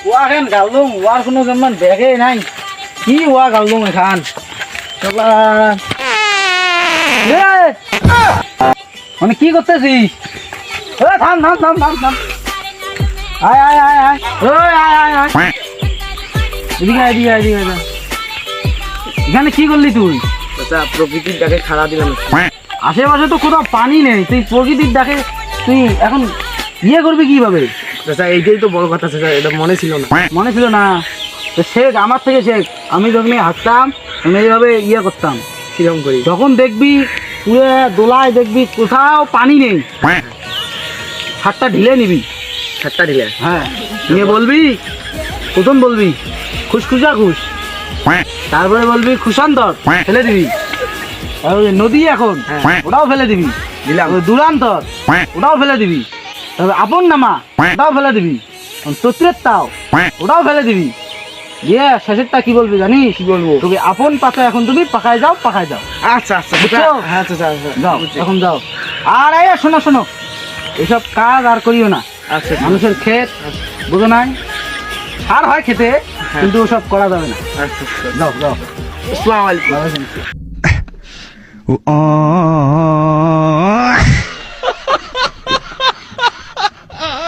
ওয়া কেন গাললুম ওয়ার কোনো জন্মান দেখে নাই কি ওয়া গাললুম এখান মানে কি করতেছিস? থাম থাম থাম থাম থাম আয় আয় আয় আয় ওই আয় আয় আয় এদিকে এদিকে এদিকে এখানে কি করলি তুই? চাচা প্রকৃতির ডাকে খাড়া দিলাম। আশেপাশে তো কোথাও পানি নেই, তুই প্রকৃতির ডাকে তুই এখন ইয়ে করবি কিভাবে? চাচা এইটাই তো বড় কথা চাচা, এটা মনে ছিল না। মনে ছিল না তো শেখ, আমার থেকে শেখ। আমি যখন হাঁটতাম আমি এইভাবে ইয়ে করতাম, কিরকম করি? যখন দেখবি পুরো দোলায় দেখবি কোথাও পানি নেই, হাতটা ঢিলে নিবি। ছাড়টা দিলে? হ্যাঁ, নিয়ে বলবি, প্রথম বলবি খুশখুশা খুশ, তারপরে বলবি খুশান্তর, ফেলে দিবি। আর ওই নদী এখন ওটাও ফেলে দিবি, দিলাম। ওই দুরান্তর ওটাও ফেলে দিবি, তারপরে আপন নামা ওটাও ফেলে দিবি, তত্রের তাও ওটাও ফেলে দিবি। দিয়ে শেষেরটা কি বলবি জানিস? কি বলবো? তুমি আপন পাতা এখন তুমি পাকায় যাও, পাকায় যাও। আচ্ছা আচ্ছা বুঝছো? হ্যাঁ চাচা যাও এখন যাও। আর এই শোনো শোনো, এসব কাজ আর করিও না। আচ্ছা মানুষের ক্ষেত বুঝো নাই, সার হয় খেতে, কিন্তু ওসব করা যাবে না। আচ্ছা আচ্ছা। যাও যাও। আসসালামু আলাইকুম। ভালো থাকো।